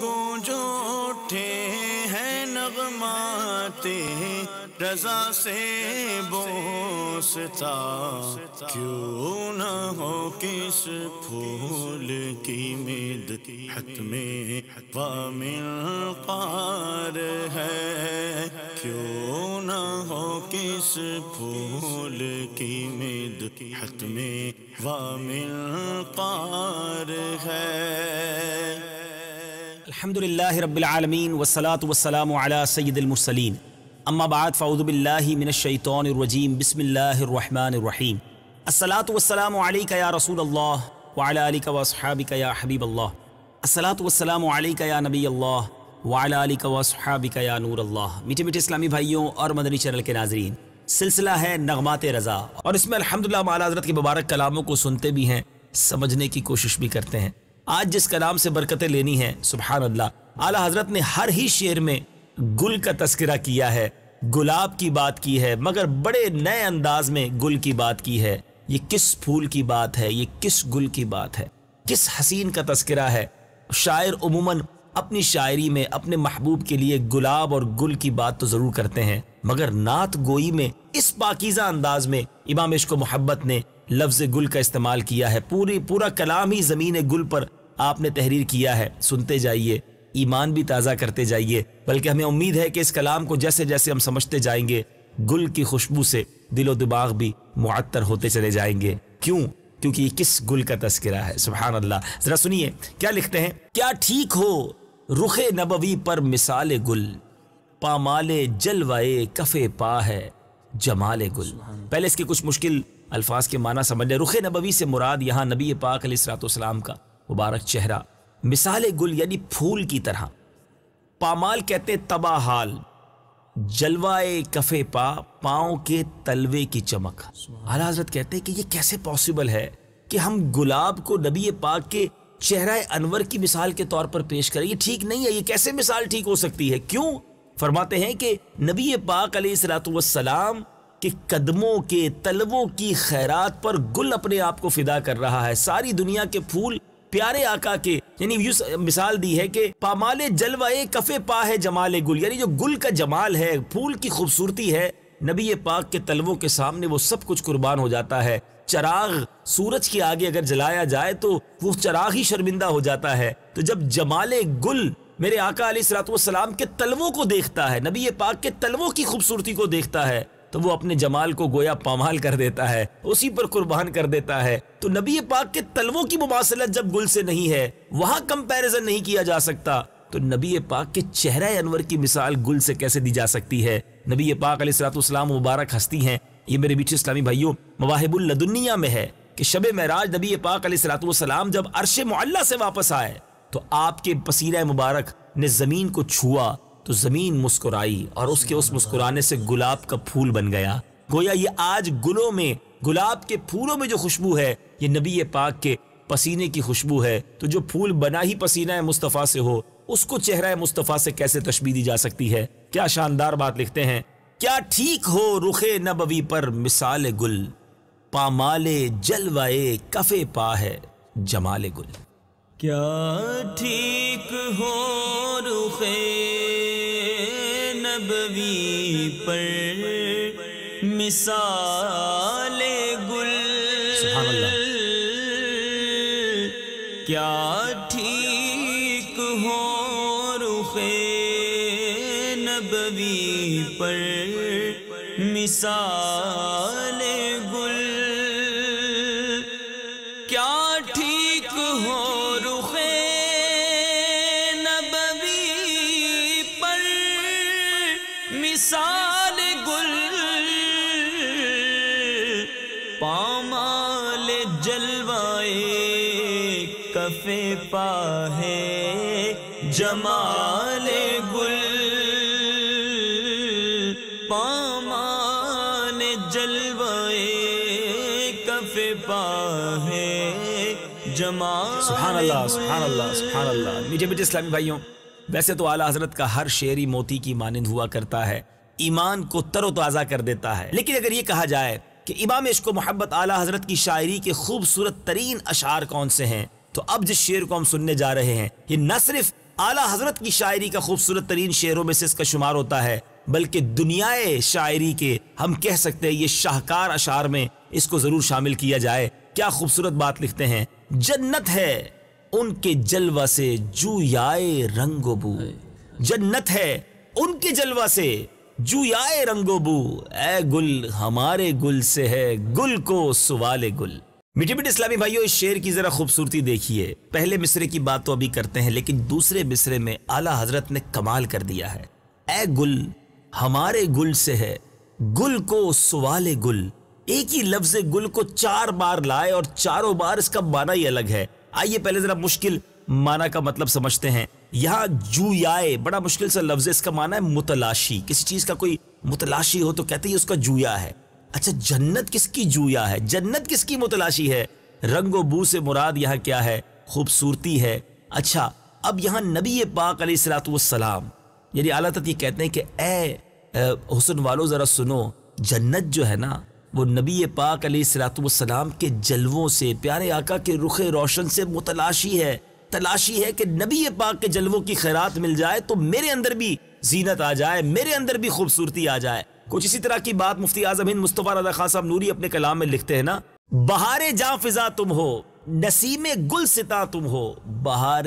گونج اٹھے ہیں نغمات رضا سے بوستا، کیوں نہ ہو کس پھول کی مدحت میں وامل قار ہے، کیوں نہ ہو کس پھول کی مدحت میں وامل قار ہے۔ الحمدللہ رب العالمین والصلاة والسلام علی سید المرسلین، اما بعد فاعوذ باللہ من الشیطان الرجیم، بسم اللہ الرحمن الرحیم۔ الصلاة والسلام علیکہ یا رسول اللہ وعلی آلک واصحابک یا حبیب اللہ، الصلاة والسلام علیکہ یا نبی اللہ وعلی آلک واصحابک یا نور اللہ۔ میٹھے میٹھے اسلامی بھائیوں اور مدنی چینل کے ناظرین، سلسلہ ہے نغمات رضا، اور اس میں الحمدللہ ہم اعلیٰ حضرت کے مبارک کلاموں کو سنتے بھی ہیں، سمجھنے کی کوشش بھی کرتے ہیں۔ آج جس کلام سے برکتیں لینی ہیں، سبحان اللہ، اعلیٰ حضرت نے ہر ہی شعر میں گل کا تذکرہ کیا ہے، گلاب کی بات کی ہے، مگر بڑے نئے انداز میں گل کی بات کی ہے۔ یہ کس پھول کی بات ہے، یہ کس گل کی بات ہے، کس حسین کا تذکرہ ہے۔ شاعر عموماً اپنی شاعری میں اپنے محبوب کے لیے گلاب اور گل کی بات تو ضرور کرتے ہیں، مگر نعت گوئی میں اس پاکیزہ انداز میں امام عشق و محبت نے لفظ گل کا استعمال کیا ہے۔ پورا کلام ہی زمین گل پر آپ نے تحریر کیا ہے۔ سنتے جائیے، ایمان بھی تازہ کرتے جائیے، بلکہ ہمیں امید ہے کہ اس کلام کو جیسے جیسے ہم سمجھتے جائیں گے، گل کی خوشبو سے دل و دماغ بھی معطر ہوتے چلے جائیں گے۔ کیونکہ یہ کس گل کا تذکرہ ہے، سبحان اللہ۔ ذرا سنیے کیا لکھتے ہیں۔ کیا ٹھیک ہو رخ نبوی پر مثال گل، پامال جلوائے کف پا ہے جمال گل۔ پہلے اس کے کچھ مشکل الفاظ کے معنی سمجھ لیں۔ رخ نبوی سے مراد یہاں نبی پاک علیہ الصلوۃ والسلام کا مبارک چہرہ، مثال گل یعنی پھول کی طرح، پامال کہتے تباہ حال، جلوائے کف پا پاؤں کے تلوے کی چمک۔ اعلیٰ حضرت کہتے ہیں کہ یہ کیسے پاسبل ہے کہ ہم گلاب کو نبی پاک کے چہرہ انور کی مثال کے طور پر پیش کریں؟ یہ ٹھیک نہیں ہے، یہ کیسے مثال ٹھیک ہو سکتی ہے؟ کیوں؟ فرماتے ہیں کہ نبی پاک علیہ الصلوۃ والسلام کہ قدموں کے تلووں کی خیرات پر گل اپنے آپ کو فدا کر رہا ہے۔ ساری دنیا کے پھول پیارے آقا کے، یعنی مثال دی ہے کہ پامال جلوائے کف پا ہے جمال گل، یعنی جو گل کا جمال ہے، پھول کی خوبصورتی ہے، نبی پاک کے تلووں کے سامنے وہ سب کچھ قربان ہو جاتا ہے۔ چراغ سورج کے آگے اگر جلایا جائے تو وہ چراغ ہی شرمندہ ہو جاتا ہے۔ تو جب جمال گل میرے آقا علیہ الصلوۃ والسلام کے تلووں کو دیکھتا ہے، نبی پاک کے تلووں کی خوبصورتی کو دیکھتا ہے، تو وہ اپنے جمال کو گویا پامال کر دیتا ہے، اسی پر قربان کر دیتا ہے۔ تو نبی پاک کے تلووں کی مماثلت جب گل سے نہیں ہے، وہاں کمپیریزن نہیں کیا جا سکتا، تو نبی پاک کے چہرہ انور کی مثال گل سے کیسے دی جا سکتی ہے؟ نبی پاک علیہ الصلوۃ والسلام مبارک ہستی ہیں۔ یہ میرے میٹھے اسلامی بھائیوں مواہب اللدنیہ میں ہے کہ شب معراج نبی پاک علیہ الصلوۃ والسلام جب عرش معلیٰ سے واپس آئے تو آپ کے پسینہ مبارک نے زمین کو چھوا تو زمین مسکرائی، اور اس کے اس مسکرانے سے گلاب کا پھول بن گیا۔ گویا یہ آج گلوں میں، گلاب کے پھولوں میں جو خوشبو ہے، یہ نبی پاک کے پسینے کی خوشبو ہے۔ تو جو پھول بنا ہی پسینہ مصطفیٰ سے ہو، اس کو چہرہ مصطفیٰ سے کیسے تشبیہ دی جا سکتی ہے؟ کیا شاندار بات لکھتے ہیں۔ کیا ٹھیک ہو رخ نبوی پر مثال گل، پامال جلوائے کف پا ہے جمال گل۔ کیا ٹھیک ہو رخ نبوی پر مثال گل، سبحان اللہ۔ کیا ٹھیک ہو رخ نبوی پر مثال گل، کیا ٹھیک ہو رخ نبوی پر مثال گل، پامال جلوائے کف پا ہے جمال گل، پامان جلوائے کف پا ہے جمال۔ سبحان اللہ، سبحان اللہ، سبحان اللہ۔ میٹھے میٹھے اسلامی بھائیوں، ویسے تو اعلیٰ حضرت کا ہر شعری موتی کی مانند ہوا کرتا ہے، ایمان کو تر و تازہ کر دیتا ہے، لیکن اگر یہ کہا جائے کہ امام عشق و محبت اعلیٰ حضرت کی شاعری کے خوبصورت ترین اشعار کون سے ہیں، تو اب جس شعر کو ہم سننے جا رہے ہیں، یہ نہ صرف اعلیٰ حضرت کی شاعری کا خوبصورت ترین شعروں میں سے اس کا شمار ہوتا ہے، بلکہ دنیائے شاعری کے ہم کہہ سکتے ہیں یہ شاہکار اشعار میں اس کو ضرور شامل کیا جائے۔ کیا خوبصورت بات لکھتے ہیں، جنت ہے ان کے جلوہ سے جویائے رنگ و بو، جنت ہے ان کے جلوہ سے جویائے رنگ و بو، اے گل ہمارے گل سے ہے گل کو سوال گل۔ میٹھے میٹھے اسلامی بھائیوں، اس شعر کی ذرا خوبصورتی دیکھیے۔ پہلے مصرے کی بات تو ابھی کرتے ہیں، لیکن دوسرے مصرے میں اعلیٰ حضرت نے کمال کر دیا ہے۔ اے گل ہمارے گل سے ہے گل کو سوال گل، ایک ہی لفظ گل کو 4 بار لائے اور چاروں بار اس کا معنی ہی الگ ہے۔ آئیے پہلے ذرا مشکل معنی کا مطلب سمجھتے ہیں۔ یہاں جویائے بڑا مشکل سا لفظ ہے، اس کا معنی ہے متلاشی، کسی چیز کا کوئی متلاشی ہو تو کہتے ہیں اس کا جویا ہے۔ اچھا جنت کس کی جویا ہے، جنت کس کی متلاشی ہے؟ رنگ و بو سے مراد یہاں کیا ہے؟ خوبصورتی ہے۔ اچھا اب یہاں نبی پاک علیہ الصلوۃ والسلام یعنی اعلیٰ حضرت یہ کہتے ہیں کہ اے حسن والو ذرا سنو، جنت جو ہے نا وہ نبی پاک علیہ الصلوۃ والسلام کے جلووں سے، پیارے آقا کے رخ روشن سے متلاشی ہے، تلاشی ہے کہ نبی پاک کے جلووں کی خیرات مل جائے تو میرے اندر بھی زینت آ جائے، میرے اندر بھی خوبصورتی آ جائے۔ کچھ اسی طرح کی بات مفتی اعظم ہند مصطفیٰ رضا خان صاحب نوری اپنے کلام میں لکھتے ہیں نا، بہار جاں فضا تم ہو، نسیم گل ستا تم ہو، بہار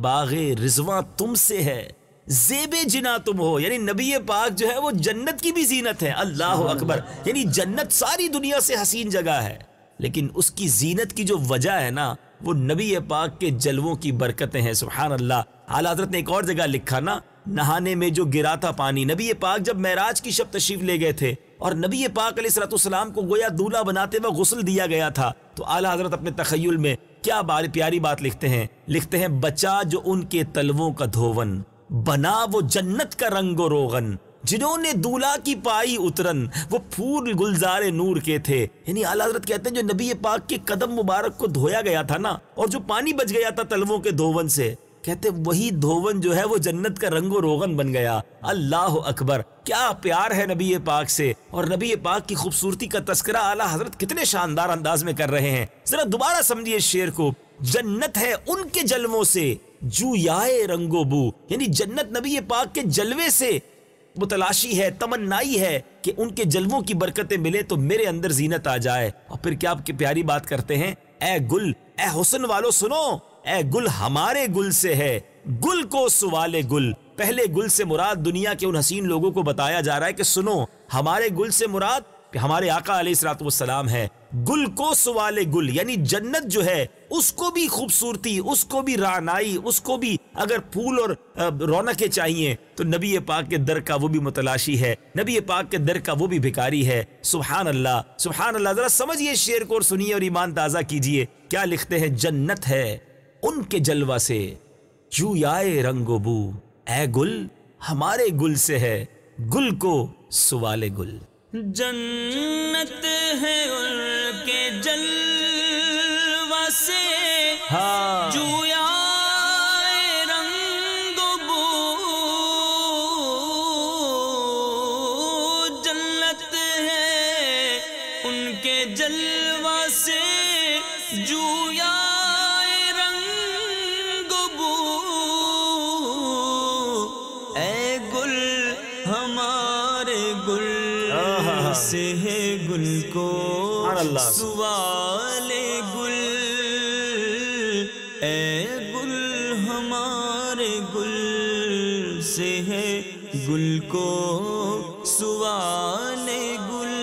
باغ رضواں تم سے ہے، زیب جنا تم ہو، یعنی نبی پاک جو ہے وہ جنت کی بھی زینت ہے۔ اللہ اکبر، یعنی جنت ساری دنیا سے حسین جگہ ہے، لیکن اس کی زینت کی جو وجہ ہے نا وہ نبی پاک کے جلووں کی برکتیں ہیں۔ سبحان اللہ۔ اعلیٰ حضرت نے ایک اور جگہ لکھا نا، نہانے میں جو گرا تھا پانی، نبی پاک جب معراج کی شب تشریف لے گئے تھے اور نبی پاک علیہ الصلوۃ والسلام کو گویا دولہا بناتے ہوئے غسل دیا گیا تھا، تو اعلیٰ حضرت اپنے تخیل میں کیا پیاری بات لکھتے ہیں، بچا جو ان کے تلووں کا دھون، بنا وہ جنت کا رنگ و روغن، جنہوں نے دولہا کی پائی اترن، وہ پھول گلزار نور کے تھے۔ یعنی اعلیٰ حضرت کہتے ہیں جو نبی پاک کے قدم مبارک کو دھویا گیا تھا نا، اور جو پانی بچ گیا تھا تلووں کے دھون سے، کہتے وہی دھون جو ہے وہ جنت کا رنگ و روغن بن گیا۔ اللہ اکبر، کیا پیار ہے نبی پاک سے، اور نبی پاک کی خوبصورتی کا تذکرہ اعلیٰ حضرت کتنے شاندار انداز میں کر رہے ہیں۔ ذرا دوبارہ سمجھیے اس شعر کو، جنت ہے ان کے جلووں سے جویائے رنگ و بو، یعنی جنت نبی پاک کے جلوے سے متلاشی ہے، تمنائی ہے کہ ان کے جلووں کی برکتیں ملے تو میرے اندر زینت آ جائے۔ اور پھر کیا پیاری بات کرتے ہیں، اے گل، اے حسن والو سنو، اے گل ہمارے گل سے ہے گل کو سوال گل۔ پہلے گل سے مراد دنیا کے ان حسین لوگوں کو بتایا جا رہا ہے کہ سنو، ہمارے گل سے مراد کہ ہمارے آقا علیہ الصلوۃ والسلام ہے، گل کو سوال گل، یعنی جنت جو ہے اس کو بھی خوبصورتی، اس کو بھی رعنائی، اس کو بھی اگر پھول اور رونقیں چاہیے تو نبی پاک کے در کا وہ بھی متلاشی ہے، نبی پاک کے در کا وہ بھی بھکاری ہے۔ سبحان اللہ، سبحان اللہ۔ ذرا سمجھیے شعر کو اور سنیے اور ایمان تازہ کیجئے۔ کیا لکھتے ہیں، جنت ہے ان کے جلوہ سے جویائے رنگ و بو، اے گل ہمارے گل سے ہے گل کو سوال گل۔ جنت ہے ان کے جلوہ سے جویا رنگ و بو، جنت ہے ان کے جلوہ سے جویا رنگ و بو، اے گل ہمارے گل سے ہے گل کو سوال گل، اے گل ہمارے گل سے ہے گل کو سوال گل۔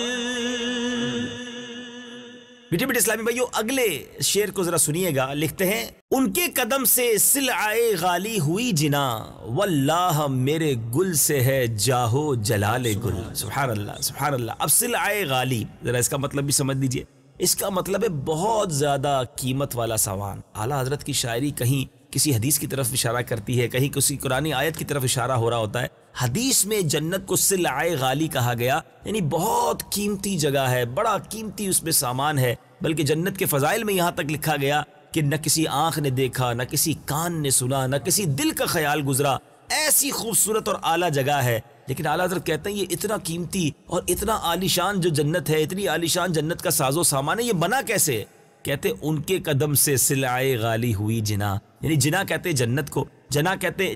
بیٹے بیٹے اسلامی بھائیو، اگلے شعر کو ذرا سنیے گا۔ لکھتے ہیں، ان کے قدم سے سلعائے غالی ہوئی جنا، واللہ میرے گل سے ہے جاہو جلال گل۔ سبحان اللہ، سبحان اللہ۔ اب سلعائے غالی، ذرا اس کا مطلب بھی سمجھ لیجئے۔ اس کا مطلب ہے بہت زیادہ قیمت والا سامان۔ اعلیٰ حضرت کی شاعری کہیں کسی حدیث کی طرف اشارہ کرتی ہے، کہیں کسی قرآنی آیت کی طرف اشارہ ہو رہا ہوتا ہے۔ حدیث میں جنت کو سلعائے غالی کہا گیا، یعنی بہت قیمتی جگہ ہے، بڑا قیمتی اس میں سامان ہے۔ بلکہ جنت کے فضائل میں یہاں تک لکھا گیا کہ نہ کسی آنکھ نے دیکھا، نہ کسی کان نے سنا، نہ کسی دل کا خیال گزرا، ایسی خوبصورت اور اعلیٰ جگہ ہے۔ لیکن اعلیٰ حضرت کہتے ہیں یہ اتنا قیمتی اور اتنا عالیشان جو جنت ہے، اتنی عالیشان جنت کا ساز و سامان ہے، یہ بنا کیسے؟ کہتے ان کے قدم سے سلعے غالی ہوئی جنا، یعنی جنا کہتے جنت کو، جنا کہتے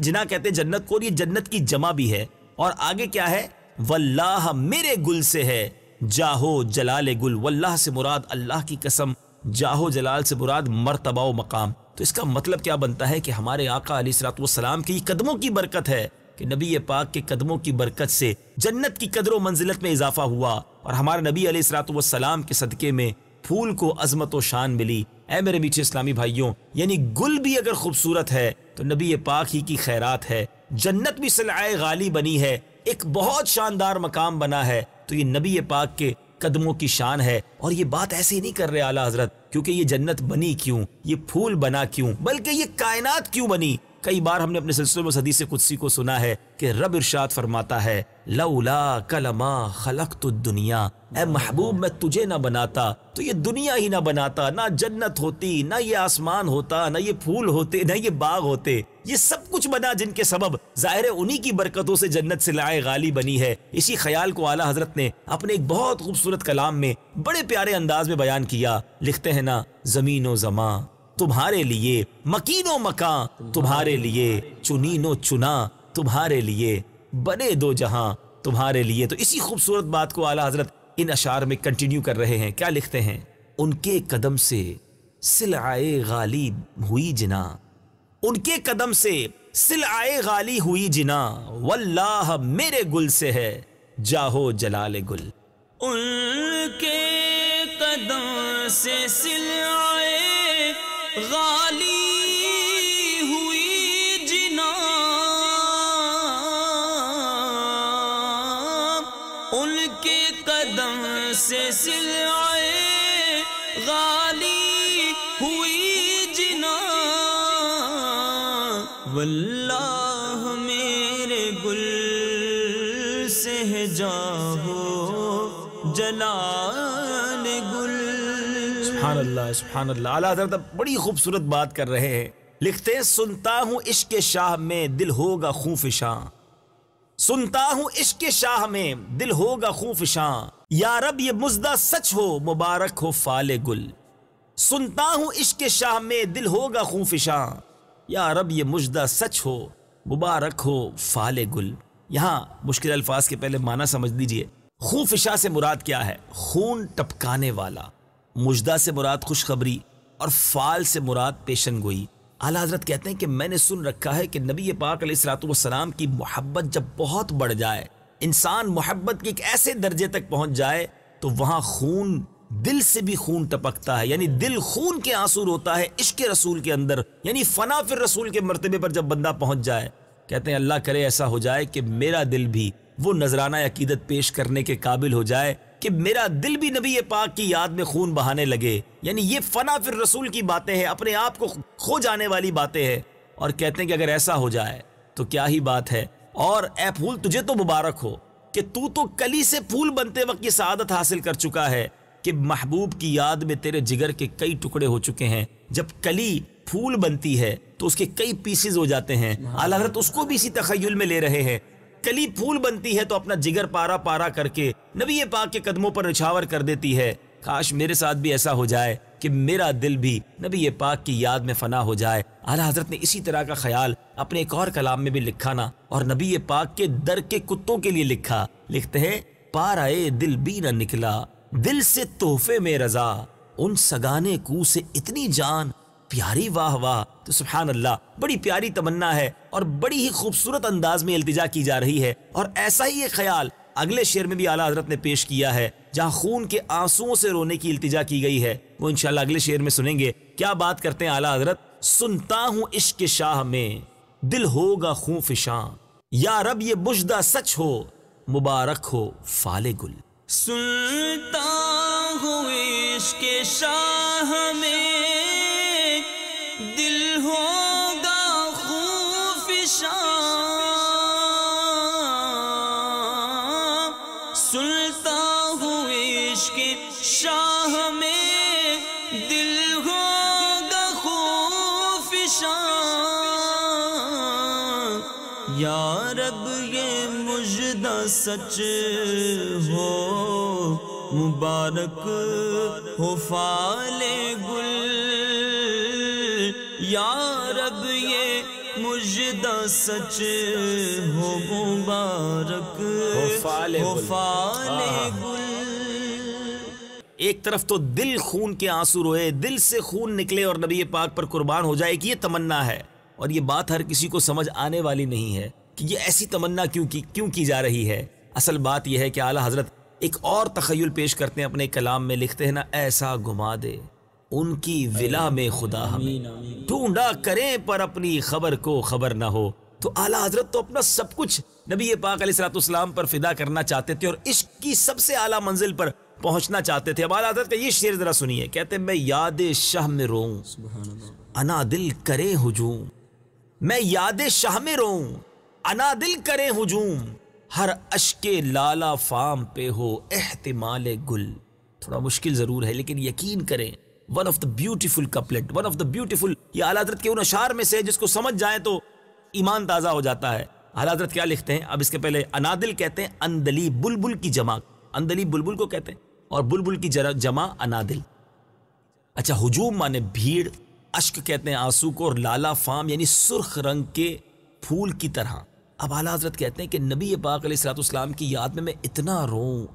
جنت کو، اور یہ جنت کی جمع بھی ہے۔ اور آگے کیا ہے؟ واللہ میرے گل سے ہے جاہو جلال گل، واللہ سے مراد اللہ کی قسم، جاہو جلال سے مراد مرتبہ و مقام۔ تو اس کا مطلب کیا بنتا ہے کہ ہمارے آقا علیہ الصلوۃ والسلام کی قدموں کی برکت ہے کہ نبی پاک کے قدموں کی برکت سے جنت کی قدر و منزلت میں اضافہ ہوا، اور ہمارے نبی علیہ الصلوۃ والسلام کے صدقے میں پھول کو عظمت و شان ملی۔ اے میرے میٹھے اسلامی بھائیوں، یعنی گل بھی اگر خوبصورت ہے تو نبی پاک ہی کی خیرات ہے، جنت بھی سلعۂ غالی بنی ہے، ایک بہت شاندار مقام بنا ہے، تو یہ نبی پاک کے قدموں کی شان ہے۔ اور یہ بات ایسے ہی نہیں کر رہے اعلیٰ حضرت کیونکہ یہ جنت بنی کیوں، یہ پھول بنا کیوں، بلکہ یہ کائنات کیوں بنی۔ کئی بار ہم نے اپنے سلسلے میں حدیث قدسی کو سنا ہے کہ رب ارشاد فرماتا ہے لولا کلما خلقت الدنیا، اے محبوب میں تجھے نہ بناتا تو یہ دنیا ہی نہ بناتا، نہ جنت ہوتی، نہ یہ آسمان ہوتا، نہ یہ پھول ہوتے، نہ یہ باغ ہوتے، یہ سب کچھ بنا جن کے سبب ظاہر انہی کی برکتوں سے جنت سلعۂ غالی بنی ہے۔ اسی خیال کو اعلیٰ حضرت نے اپنے ایک بہت خوبصورت کلام میں بڑے پیارے انداز میں بیان کیا۔ لکھتے ہیں نا، زمین و زماں تمہارے لیے، مکین و مکان تمہارے لیے، چنین و چنا تمہارے لیے، بنے دو جہاں تمہارے لیے۔ تو اسی خوبصورت بات کو اعلیٰ حضرت ان اشعار میں کنٹینیو کر رہے ہیں۔ کیا لکھتے ہیں؟ ان کے قدم سے سلعۂ غالی ہوئی جنا، ان کے قدم سے سلعۂ غالی ہوئی جنا، واللہ میرے گل سے ہے جاہو جلال گل۔ ان کے قدم سے سلعۂ غالی ہوئی جنا، ان کے قدم سے سلعۂ غالی ہوئی جنا، واللہ میرے گل سے ہے جاہو جلال گل۔ سبحان اللہ، سبحان اللہ۔ اعلیٰ حضرت بڑی خوبصورت بات کر رہے ہیں۔ لکھتے ہیں سنتا ہوں عشق شاہ میں دل ہوگا خوں فشاں، سنتا ہوں عشق شاہ میں دل ہوگا خوں فشاں، یا رب یہ مژدہ سچ ہو مبارک ہو فال گل۔ سنتا ہوں عشق شاہ میں دل ہوگا خوں فشاں، یا رب یہ مژدہ سچ ہو مبارک ہو فال گل۔ یہاں مشکل الفاظ کے پہلے معنی سمجھ لیجئے۔ خوں فشاں سے مراد کیا ہے؟ خون ٹپکانے والا۔ مژدہ سے مراد خوشخبری، اور فال سے مراد پیشن گوئی۔ اعلیٰ حضرت کہتے ہیں کہ میں نے سن رکھا ہے کہ نبی پاک علیہ الصلوۃ والسلام کی محبت جب بہت بڑھ جائے، انسان محبت کے ایک ایسے درجے تک پہنچ جائے تو وہاں خون، دل سے بھی خون ٹپکتا ہے، یعنی دل خون کے آنسو روتا ہے عشق رسول کے اندر، یعنی فنا فی الرسول کے مرتبے پر جب بندہ پہنچ جائے۔ کہتے ہیں اللہ کرے ایسا ہو جائے کہ میرا دل بھی وہ نذرانہ عقیدت پیش کرنے کے قابل ہو جائے کہ میرا دل بھی نبی پاک کی یاد میں خون بہانے لگے۔ یعنی یہ فنا فی الرسول کی باتیں ہیں، اپنے آپ کو کھو جانے والی باتیں ہیں۔ اور کہتے ہیں کہ اگر ایسا ہو جائے تو کیا ہی بات ہے۔ اور اے پھول تجھے تو مبارک ہو کہ تو کلی سے پھول بنتے وقت یہ سعادت حاصل کر چکا ہے کہ محبوب کی یاد میں تیرے جگر کے کئی ٹکڑے ہو چکے ہیں۔ جب کلی پھول بنتی ہے تو اس کے کئی پیسز ہو جاتے ہیں۔ اعلیٰ حضرت اس کو بھی اسی تخیل میں لے رہے ہیں۔ کلی پھول بنتی ہے تو اپنا جگر پارا پارا کر کے نبی پاک کے قدموں پر نچھاور کر دیتی ہے۔ کاش میرے ساتھ بھی ایسا ہو جائے کہ میرا دل بھی نبی پاک کی یاد میں فنا ہو جائے۔ اعلیٰ حضرت نے اسی طرح کا خیال اپنے ایک اور کلام میں بھی لکھا نا، اور نبی پاک کے در کے کتوں کے لیے لکھا۔ لکھتے ہیں پارائے دل بھی نہ نکلا دل سے تحفے میں رضا، ان سگانے کو سے اتنی جان پیاری واہ واہ۔ تو سبحان اللہ، بڑی پیاری تمنا ہے اور بڑی ہی خوبصورت انداز میں التجا کی جا رہی ہے۔ اور ایسا ہی ایک خیال اگلے شعر میں بھی اعلیٰ حضرت نے پیش کیا ہے جہاں خون کے آنسوؤں سے رونے کی التجا کی گئی ہے، وہ انشاءاللہ اگلے شعر میں سنیں گے۔ کیا بات کرتے ہیں اعلیٰ حضرت؟ سنتا ہوں عشق شاہ میں دل ہوگا خوں فشاں، یا رب یہ مژدہ سچ ہو مبارک ہو فال گل۔ سنتا ہوں عشق شاہ میں دل ہوگا خوں فشاں، سنتا ہوں عشق شاہ میں دل ہوگا خوں فشاں، یا رب یہ مژدہ سچ ہو مبارک ہو فال گل، یا رب یہ مجدہ سچ ہو مبارک ہو فال گل۔ ایک طرف تو دل خون کے آنسو روئے، دل سے خون نکلے اور نبی پاک پر قربان ہو جائے کہ یہ تمنا ہے، اور یہ بات ہر کسی کو سمجھ آنے والی نہیں ہے کہ یہ ایسی تمنا کیوں کی جا رہی ہے۔ اصل بات یہ ہے کہ اعلیٰ حضرت ایک اور تخیل پیش کرتے ہیں اپنے کلام میں، لکھتے ہیں نا، ایسا گما دے ان کی ولا میں خدا ہمیں، ڈھونڈا کریں پر اپنی خبر کو خبر نہ ہو۔ تو اعلیٰ حضرت تو اپنا سب کچھ نبی پاک علیہ الصلوۃ والسلام پر فدا کرنا چاہتے تھے اور عشق کی سب سے اعلیٰ منزل پر پہنچنا چاہتے تھے۔ اب اعلیٰ حضرت کا یہ شعر ذرا سنیے، کہتے ہیں میں یاد شاہ میں روؤں انا دل کرے ہجوم، میں یاد شاہ میں روؤں انا دل کرے ہجوم، ہر اشک لالا فام پہ ہو احتمال گل۔ تھوڑا مشکل ضرور ہے لیکن یقین کریں one of the beautiful couplet, one of the beautiful, یہ اعلیٰ حضرت کے ان اشعار میں سے جس کو سمجھ جائیں تو ایمان تازہ ہو جاتا ہے۔ اعلیٰ حضرت کیا لکھتے ہیں؟ اب اس کے پہلے انادل کہتے ہیں اندلی، بلبل کی جمع، اندلی بلبل کو کہتے ہیں، اور بلبل کی جمع انادل۔ اچھا، ہجوم مانے بھیڑ، اشک کہتے ہیں آنسو کو، اور لالا فام یعنی سرخ رنگ کے پھول کی طرح۔ اب اعلیٰ حضرت کہتے ہیں کہ نبی پاک علیہ الصلوۃ والسلام کی یاد میں اتنا روں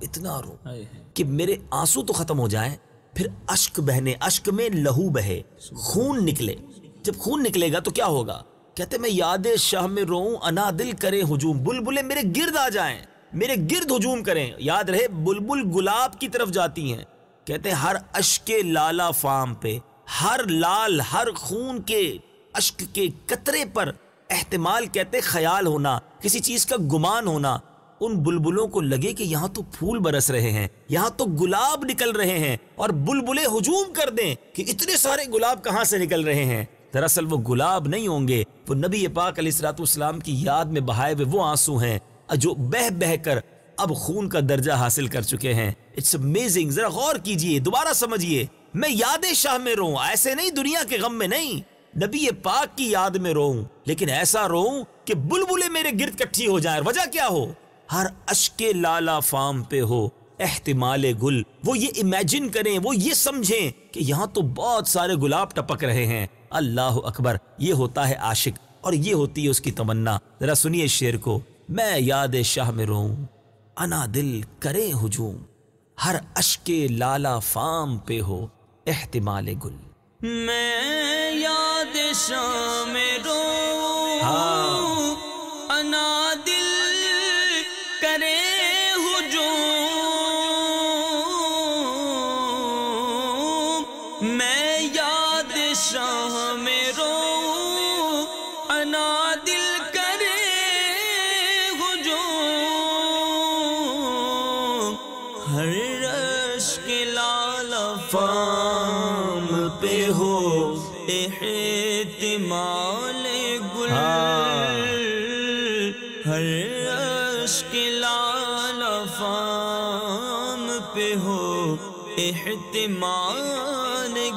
کہ میرے آنسو تو ختم ہو جائیں، پھر اشک بہنے، اشک میں لہو بہے، خون نکلے۔ جب خون نکلے گا تو کیا ہوگا؟ کہتے ہیں میں یاد شاہ میں روؤں انا دل کرے ہجوم، بلبلیں میرے گرد آ جائیں، میرے گرد ہجوم کریں۔ یاد رہے بلبل گلاب کی طرف جاتی ہیں۔ کہتے ہیں ہر اشک لالا فام پہ، ہر لال، ہر خون کے اشک کے قطرے پر احتمال کہتے خیال ہونا، کسی چیز کا گمان ہونا۔ ان بلبلوں کو لگے کہ یہاں تو پھول برس رہے ہیں، یہاں تو گلاب نکل رہے ہیں، اور بلبلیں ہجوم کر دیں کہ اتنے سارے گلاب کہاں سے نکل رہے ہیں۔ دراصل وہ گلاب نہیں ہوں گے، وہ نبی پاک علیہ الصلوۃ والسلام کی یاد میں بہائے ہوئے وہ آنسو ہیں جو بہہ بہہ کر اب خون کا درجہ حاصل کر چکے ہیں۔ اٹس امیزنگ، ذرا غور کیجئے، دوبارہ سمجھیے، میں یاد شاہ میں روؤں، ایسے نہیں دنیا کے غم میں نہیں، نبی پاک کی یاد میں روؤں، لیکن ایسا روؤں کہ بلبلیں میرے گرد کٹھی ہو جائیں۔ وجہ کیا ہو؟ ہر اشک لالا فام پہ ہو احتمال گل۔ وہ یہ امیجن کریں، وہ یہ سمجھیں کہ یہاں تو بہت سارے گلاب ٹپک رہے ہیں۔ اللہ اکبر، یہ ہوتا ہے عاشق اور یہ ہوتی ہے اس کی تمنا۔ ذرا سنیے شعر کو، میں یاد شاہ میں روؤں انا دل کرے ہجوم، ہر اشک لالا فام پہ ہو احتمال گل۔ میں یاد شاہ میں روؤں انا دل کرے ہجوم، میں یاد شاہ میں روؤں انا دل کرے ہجوم، ہر اشک لالا فام پہ ہو احتمال گل، ہر اشک لالا فام پہ ہو احتمال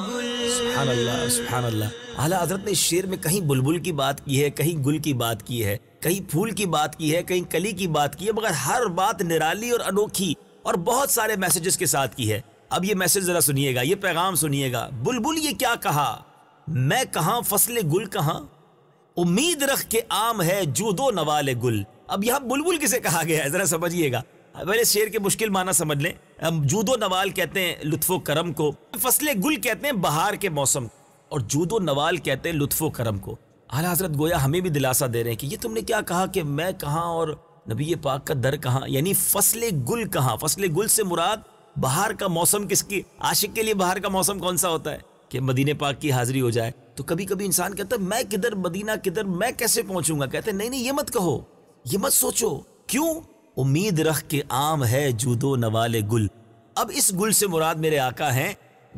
گل۔ سبحان اللہ، سبحان اللہ۔ اعلیٰ حضرت نے اس شعر میں کہیں بلبل کی بات کی ہے، کہیں گل کی بات کی ہے، کہیں پھول کی بات کی ہے، کہیں کلی کی بات کی ہے، مگر ہر بات نرالی اور انوکھی اور بہت سارے میسیجز کے ساتھ کی ہے۔ اب یہ میسیج ذرا سنیے گا، یہ پیغام سنیے گا۔ بلبل یہ کیا کہا، میں کہاں فصل گل کہاں، امید رکھ کے عام ہے جود و نوال گل۔ اب یہاں بلبل کسے کہا گیا ہے ذرا سمجھیے گا، پہلے شعر کے مشکل معنی سمجھ لیں۔ جود و نوال کہتے ہیں لطف و کرم کو، فصل گل کہتے ہیں بہار کے موسم، اور جود و نوال کہتے ہیں لطف و کرم کو۔ اعلیٰ حضرت گویا ہمیں بھی دلاسا دے رہے ہیں کہ یہ تم نے کیا کہا کہ میں کہاں اور نبی پاک کا در کہاں، یعنی فصل گل کہاں۔ فصل گل سے مراد بہار کا موسم کس کی؟ عاشق کے لیے بہار کا موسم کون سا ہوتا ہے کہ مدینہ پاک کی حاضری ہو جائے۔ تو کبھی کبھی انسان کہتا ہے میں کدھر، مدینہ کدھر، میں کیسے پہنچوں گا؟ کہتے ہیں نہیں نہیں، یہ مت کہو، یہ مت سوچو۔ کیوں؟ امید رکھ کے عام ہے جود و نوال گل۔ اب اس گل سے مراد میرے آقا ہیں۔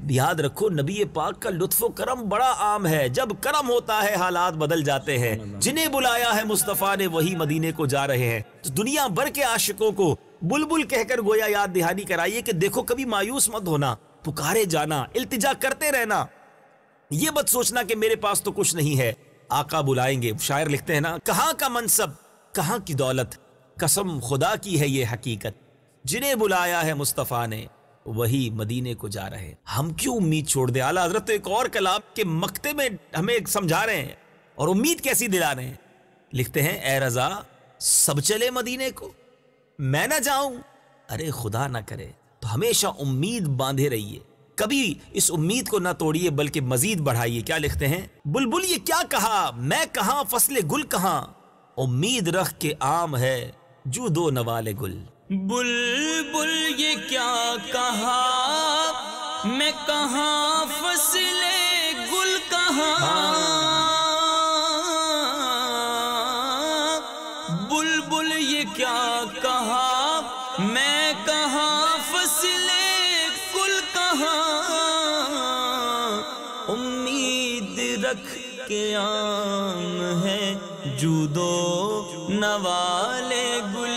یاد رکھو نبی پاک کا لطف و کرم بڑا عام ہے، جب کرم ہوتا ہے حالات بدل جاتے ہیں۔ جنہیں بلایا ہے مصطفیٰ نے وہی مدینے کو جا رہے ہیں۔ تو دنیا بھر کے عاشقوں کو بلبل کہہ کر گویا یاد دہانی کرائیے کہ دیکھو کبھی مایوس مت ہونا، پکارے جانا، التجا کرتے رہنا، یہ مت سوچنا کہ میرے پاس تو کچھ نہیں ہے، آقا بلائیں گے۔ شاعر لکھتے ہیں نا، کہاں کا منصب کہاں کی دولت، قسم خدا کی ہے یہ حقیقت، جنہیں بلایا ہے مصطفیٰ نے وہی مدینے کو جا رہے. ہم کیوں امید چھوڑ دیں؟ اعلیٰ حضرت ایک اور کلام کے مقطع میں ہمیں سمجھا رہے ہیں اور امید کیسی دلا رہے ہیں. لکھتے ہیں اے رضا سب چلے مدینے کو میں نہ جاؤں. ارے خدا نہ کرے تو ہمیشہ امید باندھے رہیے, کبھی اس امید کو نہ توڑیے بلکہ مزید بڑھائیے. کیا لکھتے ہیں؟ بلبل یہ کیا کہا میں کہاں فصل گل کہاں, امید رکھ کے عام ہے جو دو نوال گل. بلبل یہ کیا کہا میں کہاں فصل گل کہاں, بلبل یہ کیا کہا میں کہاں فصل گل کہاں, امید رکھ کے عام ہے جو دو نوال گل.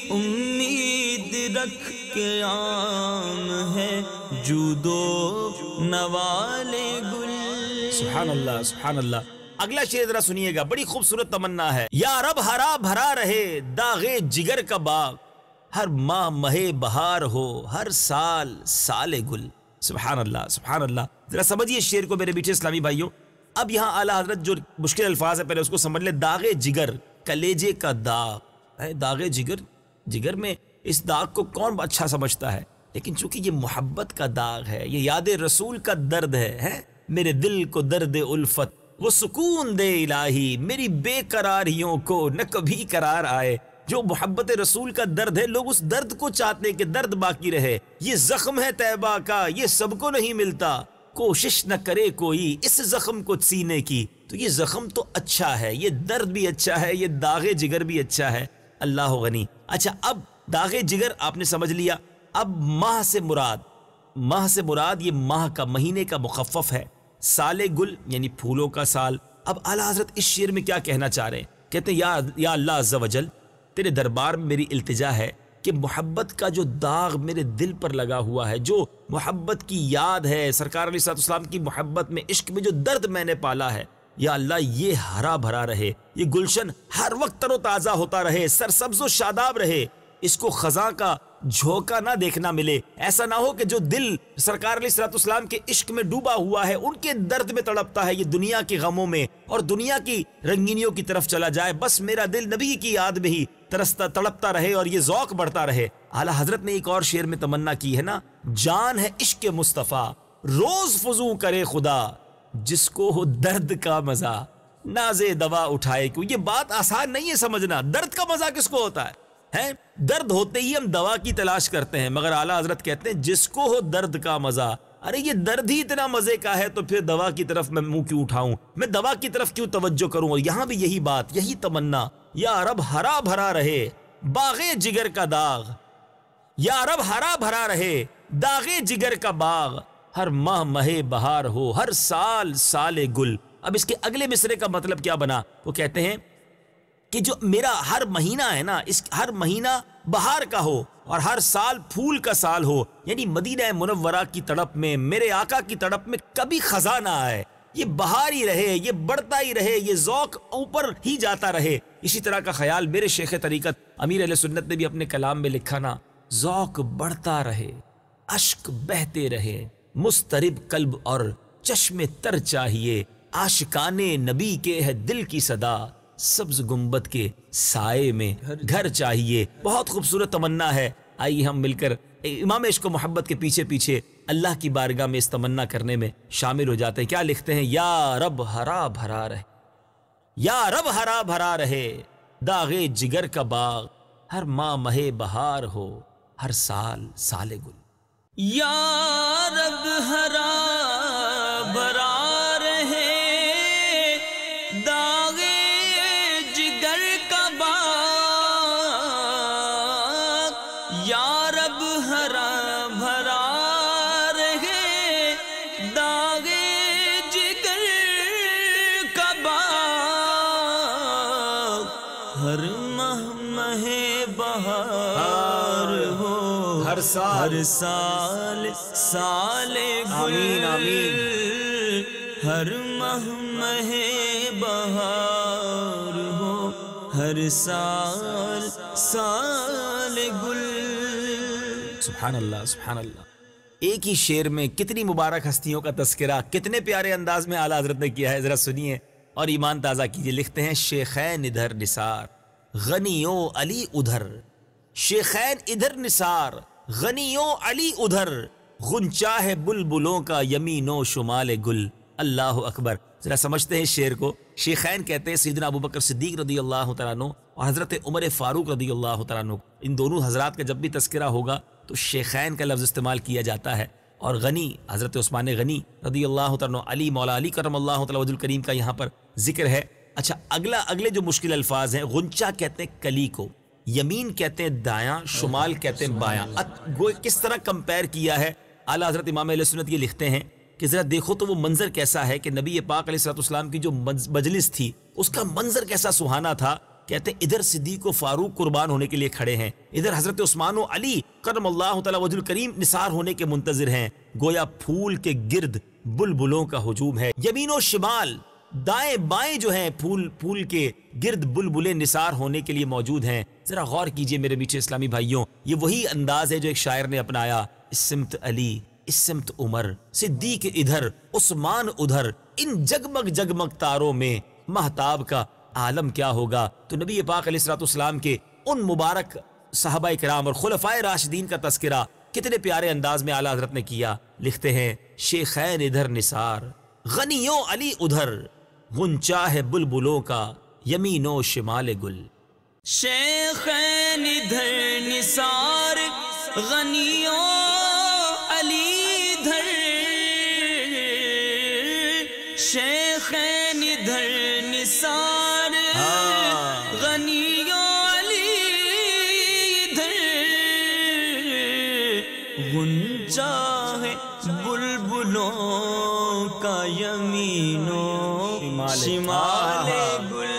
امید رکھ کے عام ہے جو دو نوال گل. سبحان اللہ سبحان اللہ. اگلا شعر ذرا سنیے گا, بڑی خوبصورت تمنا ہے. یا رب ہرا بھرا رہے داغے جگر کا باغ, ہر ماہ مہے بہار ہو ہر سال سال گل. سبحان اللہ سبحان اللہ. ذرا سمجھیے شعر کو میرے بیٹے اسلامی بھائیوں. اب یہاں اعلیٰ حضرت جو مشکل الفاظ ہے پہلے اس کو سمجھ لے. داغے جگر, کلیجے کا داغ ہے. داغے جگر, جگر میں اس داغ کو کون اچھا سمجھتا ہے, لیکن چونکہ یہ محبت کا داغ ہے, یہ یاد رسول کا درد ہے. میرے دل کو درد الفت وہ سکون دے الہی, میری بے قراریوں کو نہ کبھی قرار آئے. جو محبت رسول کا درد ہے, لوگ اس درد کو چاہتے ہیں کہ درد باقی رہے. یہ زخم ہے طیبہ کا, یہ سب کو نہیں ملتا, کوشش نہ کرے کوئی اس زخم کو سینے کی. تو یہ زخم تو اچھا ہے, یہ درد بھی اچھا ہے, یہ داغ جگر بھی اچھا ہے. اللہ غنی. اچھا اب داغ جگر آپ نے سمجھ لیا. اب ماہ سے مراد یہ ماہ کا, مہینے کا مخفف ہے. سال گل یعنی پھولوں کا سال. اب اعلیٰ حضرت اس شعر میں کیا کہنا چاہ رہے ہیں؟ کہتے ہیں یا اللہ عز و جل تیرے دربار میں میری التجا ہے کہ محبت کا جو داغ میرے دل پر لگا ہوا ہے, جو محبت کی یاد ہے, سرکار علیہ السلام کی محبت میں, عشق میں جو درد میں نے پالا ہے, یا اللہ یہ ہرا بھرا رہے, یہ گلشن ہر وقت تر و تازہ ہوتا رہے, سرسبز و شاداب رہے, اس کو خزاں کا جھونکا نہ دیکھنا ملے. ایسا نہ ہو کہ جو دل سرکار علیہ السلام کے عشق میں ڈوبا ہوا ہے, ان کے درد میں تڑپتا ہے, یہ دنیا کے غموں میں اور دنیا کی رنگینیوں کی طرف چلا جائے. بس میرا دل نبی کی یاد میں ہی تڑپتا رہے اور یہ ذوق بڑھتا رہے. اعلیٰ حضرت نے ایک اور شعر میں تمنا کی ہے نا, جان ہے عشق مصطفیٰ روز فضو کرے خدا, جس کو ہو درد کا مزہ نازے دوا اٹھائے. کیوں یہ بات آسان نہیں ہے سمجھنا. درد کا مزہ کس کو ہوتا ہے؟ درد ہوتے ہی ہم دوا کی تلاش کرتے ہیں, مگر اعلیٰ حضرت کہتے ہیں جس کو ہو درد کا مزہ. ارے یہ درد ہی اتنا مزے کا ہے تو پھر دوا کی طرف میں منہ کیوں اٹھاؤں, میں دوا کی طرف کیوں توجہ کروں. اور یہاں بھی یہی بات, یہی تمنا. یا رب ہرا بھرا رہے باغے جگر کا داغ, یا رب ہرا بھرا رہے داغے جگر کا باغ, ہر ماہ مہے بہار ہو ہر سال سال گل. اب اس کے اگلے مصرے کا مطلب کیا بنا؟ وہ کہتے ہیں کہ جو میرا ہر مہینہ ہے نا, اس ہر مہینہ بہار کا ہو اور ہر سال پھول کا سال ہو. یعنی مدینہ منورہ کی تڑپ میں, میرے آقا کی تڑپ میں کبھی خزاں نہ آئے, یہ بہار ہی رہے, یہ بڑھتا ہی رہے, یہ ذوق اوپر ہی جاتا رہے. اسی طرح کا خیال میرے شیخ طریقت امیر اہل سنت نے بھی اپنے کلام میں لکھا نا, ذوق بڑھتا رہے, اشک بہتے رہے, مسترب قلب اور چشم تر چاہیے, عاشقانے نبی کے ہے دل کی صدا, سبز گنبد کے سائے میں گھر چاہیے. بہت خوبصورت تمنا ہے. آئیے ہم مل کر امام عشق و محبت کے پیچھے پیچھے اللہ کی بارگاہ میں اس تمنا کرنے میں شامل ہو جاتے ہیں. کیا لکھتے ہیں؟ یا رب ہرا بھرا رہے, یا رب ہرا بھرا رہے داغے جگر کا باغ, ہر ماہ مہے بہار ہو ہر سال سال گل. یا رب ہرا بھرا رہے داغے جگر کا باغ, یا رب ہرا بھرا رہے داغے جگر کا باغ, ہر ماہ مہے بہار ہو ہر سال سال سال گل. آمین آمین. ہر ماہ مہے بہار ہو ہر سال سال گل. سبحان اللہ سبحان اللہ. ایک ہی شعر میں کتنی مبارک ہستیوں کا تذکرہ کتنے پیارے انداز میں اعلیٰ حضرت نے کیا ہے. ذرا سنیے اور ایمان تازہ کیجیے. لکھتے ہیں شیخین ادھر نثار غنیوں علی ادھر. شیخین ادھر نثار غنیوں علی ادھر. غنچہ ہے بلبلوں کا یمین و شمال گل. اللہ اکبر. ذرا سمجھتے ہیں اس شعر کو. شیخین کہتے ہیں سیدنا ابوبکر صدیق رضی اللہ تعالیٰ عنہ اور حضرت عمر فاروق رضی اللہ تعالیٰ عنہ. ان دونوں حضرات کا جب بھی تذکرہ ہوگا تو شیخین کا لفظ استعمال کیا جاتا ہے. اور غنی حضرت عثمان غنی رضی اللہ تعالیٰ عنہ، علی مولا علی کرم اللہ تعالیٰ وجہ الکریم کا یہاں پر ذکر ہے. اچھا اگلے جو مشکل الفاظ ہیں، غنچہ کہتے ہیں کلی کو، یمین کہتے ہیں دایاں، شمال کہتے ہیں بایاں. کس طرح کمپیر کیا ہے. اعلیٰ حضرت امام اہل سنت یہ لکھتے ہیں کہ ذرا دیکھو تو وہ منظر کیسا ہے کہ نبی پاک علیہ السلام کی جو مجلس تھی اس کا منظر کیسا سہانا تھا. کہتے ہیں ادھر صدیق و فاروق قربان ہونے کے لیے کھڑے ہیں، ادھر حضرت عثمان و علی کرم اللہ تعالی وجہ الکریم نثار ہونے کے منتظر ہیں. گویا پھول کے گرد بلبلوں کا ہجوم ہے. یمین و شمال دائیں بائیں جو ہیں پھول کے گرد بلبلے نثار ہونے کے لیے موجود ہیں. ذرا غور کیجئے میرے میٹھے اسلامی بھائیوں، یہ وہی انداز ہے جو ایک شاعر نے اپنایا. اس سمت علی، اس سمت عمر، صدیق ادھر، عثمان ادھر، ان جگمگ جگمگ تاروں میں مہتاب کا عالم کیا ہوگا. تو نبی پاک علیہ السلام کے ان مبارک صحابہ کرام اور خلفائے راشدین کا تذکرہ کتنے پیارے انداز میں اعلیٰ حضرت نے کیا. لکھتے ہیں شیخین ادھر نثار غنیوں علی ادھر. غنچہ ہے بلبلوں کا یمین و شمال گل. شیخین ادھر نثار غنیوں علی ادھر. شیخین ادھر نثار غنیوں علی ادھر. غنچہ ہے بلبلوں کا یمین و شمال گل.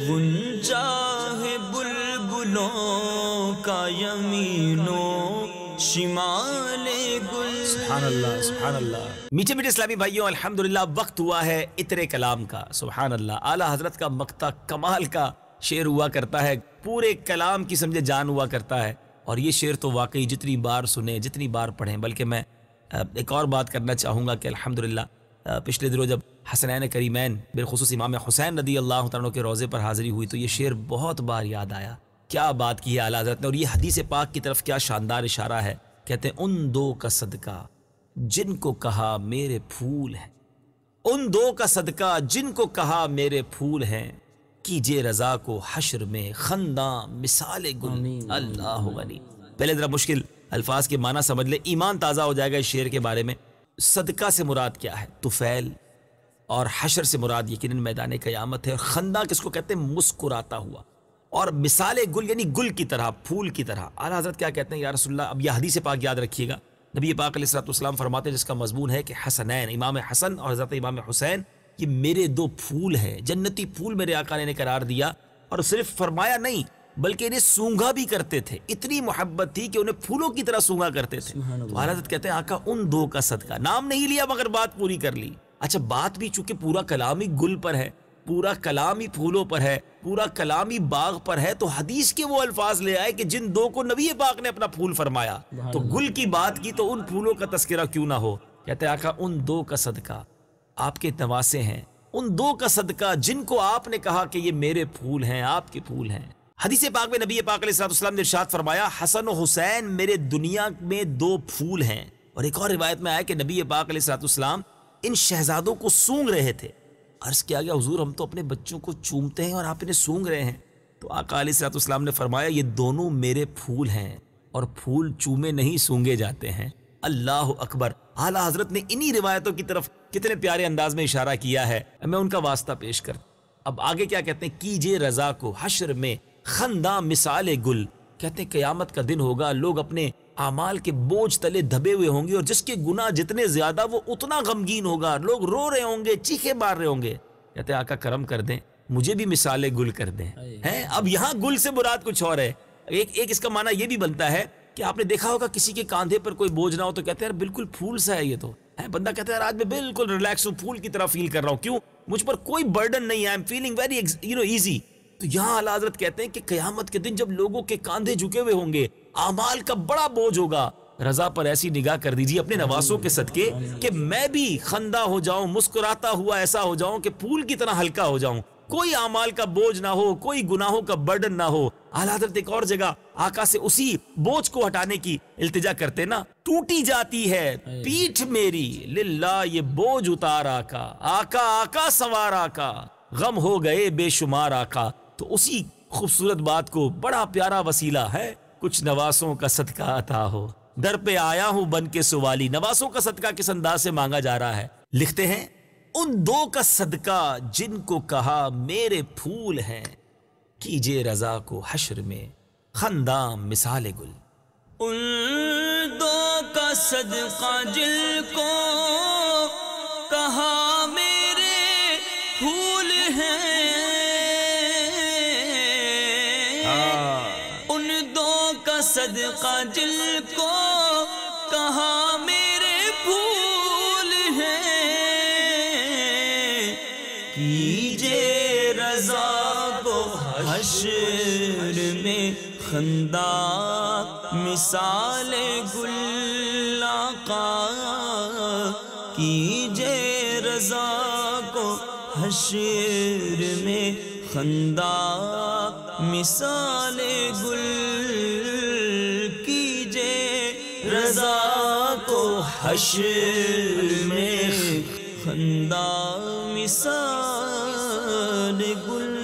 غنچہ ہے بلبلوں کا یمین و شمال گل. سبحان اللہ سبحان اللہ. میٹھے میٹھے اسلامی بھائیوں، الحمدللہ وقت ہوا ہے عطر کلام کا. سبحان اللہ. اعلیٰ حضرت کا مقطع کمال کا شعر ہوا کرتا ہے، پورے کلام کی سمجھے جان ہوا کرتا ہے. اور یہ شعر تو واقعی جتنی بار سنیں جتنی بار پڑھیں. بلکہ میں ایک اور بات کرنا چاہوں گا کہ الحمدللہ پچھلے دنوں جب حسنین کریمین بالخصوص امام حسین رضی اللہ تعالیٰ کے روضے پر حاضری ہوئی تو یہ شعر بہت بار یاد آیا. کیا بات کی ہے اعلیٰ حضرت نے. اور یہ حدیث پاک کی طرف کیا شاندار اشارہ ہے. کہتے ہیں ان دو کا صدقہ جن کو کہا میرے پھول ہیں. ان دو کا صدقہ جن کو کہا میرے پھول ہیں. کیجئے رضا کو حشر میں خنداں مثال گل. اللہ غنی. پہلے ذرا مشکل الفاظ کے معنی سمجھ لے، ایمان تازہ ہو جائے گا اس شعر کے بارے میں. صدقہ سے مراد کیا ہے؟ طفیل. اور حشر سے مراد یقیناً میدان قیامت ہے. اور خنداں کس کو کہتے ہیں؟ مسکراتا ہوا. اور مثال گل یعنی گل کی طرح، پھول کی طرح. اعلیٰ حضرت کیا کہتے ہیں یا رسول اللہ؟ اب یہ حدیث پاک یاد رکھیے گا. نبی پاک علیہ السلام فرماتے ہیں جس کا مضمون ہے کہ حسنین، امام حسن اور حضرت امام حسین، یہ میرے دو پھول ہیں، جنتی پھول میرے آقا نے قرار دیا. اور صرف فرمایا نہیں بلکہ انہیں سونگا بھی کرتے تھے. اتنی محبت تھی کہ انہیں پھولوں کی طرح سونگا کرتے تھے. تو اعلیٰ حضرت کہتے ہیں آقا ان دو کا صدقہ. نام نہیں لیا مگر بات پوری کر لی. اچھا بات بھی چونکہ پورا کلام ہی گل پر ہے، پورا کلام ہی پھولوں پر ہے، پورا کلام ہی باغ پر ہے، تو حدیث کے وہ الفاظ لے آئے کہ جن دو کو نبی پاک نے اپنا پھول فرمایا. تو گل کی بات کی تو ان پھولوں کا تذکرہ کیوں نہ ہو. کہتے ہیں آقا ان دو کا صدقہ، آپ کے نواسے ہیں، ان دو کا صدقہ جن کو آپ نے کہا کہ یہ میرے پھول ہیں، آپ کے پھول ہیں. حدیث پاک میں نبی پاک علیہ السلام نے ارشاد فرمایا حسن و حسین میرے دنیا میں دو پھول ہیں. اور ایک اور روایت میں آیا کہ نبی پاک علیہ السلام ان شہزادوں کو سونگ رہے تھے. عرض کیا گیا حضور ہم تو اپنے بچوں کو چومتے ہیں اور آپ انہیں سونگ رہے ہیں. تو آقا علیہ السلام نے فرمایا یہ دونوں میرے پھول ہیں اور پھول چومے نہیں سونگے جاتے ہیں. اللہ اکبر. اعلیٰ حضرت نے انہی روایتوں کی طرف کتنے پیارے انداز میں اشارہ کیا ہے. میں ان کا واسطہ پیش کرتا. اب آگے کیا کہتے ہیں؟ کیجئے رضا کو حشر میں خنداں مثال گل. کہتے ہیں قیامت کا دن ہوگا، لوگ اپنے اعمال کے بوجھ تلے دبے ہوئے ہوں گے اور جس کے گناہ جتنے زیادہ وہ اتنا غمگین ہوگا. لوگ رو رہے ہوں گے، چیخے مار رہے ہوں گے. کہتے ہیں آقا کرم کر دیں، مجھے بھی مثال گل کر دیں. اب یہاں گل سے مراد کچھ اور ہے. ایک اس کا معنی یہ بھی بنتا ہے کہ آپ نے دیکھا ہوگا کسی کے کاندھے پر کوئی بوجھ نہ ہو تو کہتے ہیں یار بالکل پھول سا ہے یہ تو ہے، بندہ کہتا ہے یار آج میں بالکل ریلیکس ہوں، پھول کی طرح فیل کر رہا ہوں، کیوں؟ مجھ پر کوئی برڈن نہیں ہے، I am feeling very easy. تو یہاں اعلیٰ حضرت کہتے ہیں کہ قیامت کے دن جب لوگوں کے کاندھے جھکے ہوئے ہوں گے، اعمال کا بڑا بوجھ ہوگا، رضا پر ایسی نگاہ کر دیجیے اپنے نواسوں کے صدقے کہ میں بھی خندہ ہو جاؤں، مسکراتا ہوا ایسا ہو جاؤں کہ پھول کی طرح ہلکا ہو جاؤں، کوئی اعمال کا بوجھ نہ ہو، کوئی گناہوں کا برڈن نہ ہو۔ اعلیٰ حضرت ایک اور جگہ آقا سے اسی بوجھ کو ہٹانے کی التجا کرتے نا، ٹوٹی جاتی ہے پیٹھ میری للہ یہ بوجھ اتار آقا، آقا آقا سوار آقا، غم ہو گئے بے شمار آقا۔ تو اسی خوبصورت بات کو بڑا پیارا وسیلہ ہے، کچھ نواسوں کا صدقہ عطا ہو، در پہ آیا ہوں بن کے سوالی۔ نواسوں کا صدقہ کس انداز سے مانگا جا رہا ہے؟ لکھتے ہیں ان دو کا صدقہ جن کو کہا میرے پھول ہیں، کیجے رضا کو حشر میں خندام مثال گل۔ ان دو کا صدقہ جن کو کہا میرے پھول ہیں، ان دو کا صدقہ جن کو کہا میرے پھول ہیں، کیجے رضا کو حشر میں خندہ مثال گل آقا، کیجے رضا کو حشر میں خندہ مثال گل، کیجے رضا کو حشر میں خندہ مثال گل۔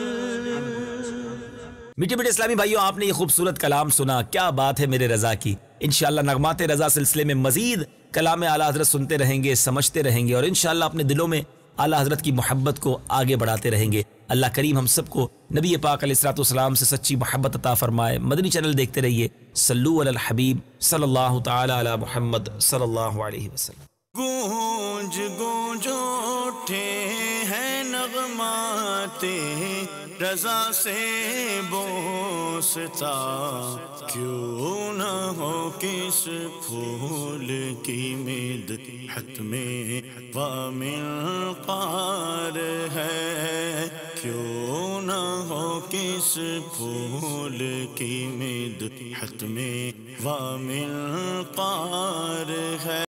میٹھے میٹھے اسلامی بھائیوں، آپ نے یہ خوبصورت کلام سنا، کیا بات ہے میرے رضا کی۔ انشاءاللہ نغمات رضا سلسلے میں مزید کلام اعلیٰ حضرت سنتے رہیں گے، سمجھتے رہیں گے، اور انشاءاللہ اپنے دلوں میں اعلیٰ حضرت کی محبت کو آگے بڑھاتے رہیں گے۔ اللہ کریم ہم سب کو نبی پاک علیہ الصلوۃ والسلام سے سچی محبت عطا فرمائے۔ مدنی چینل دیکھتے رہیے۔ صلو علی الحبیب صلی اللہ تعالی علی محمد صلی اللہ علیہ وسلم۔ گونج گونج اٹھے ہیں نغمات رضا سے بوستا، کیوں نہ ہو کس پھول کی مدحت میں وامل قار ہے، کیوں نہ ہو کس پھول کی مدحت میں وامل قار ہے۔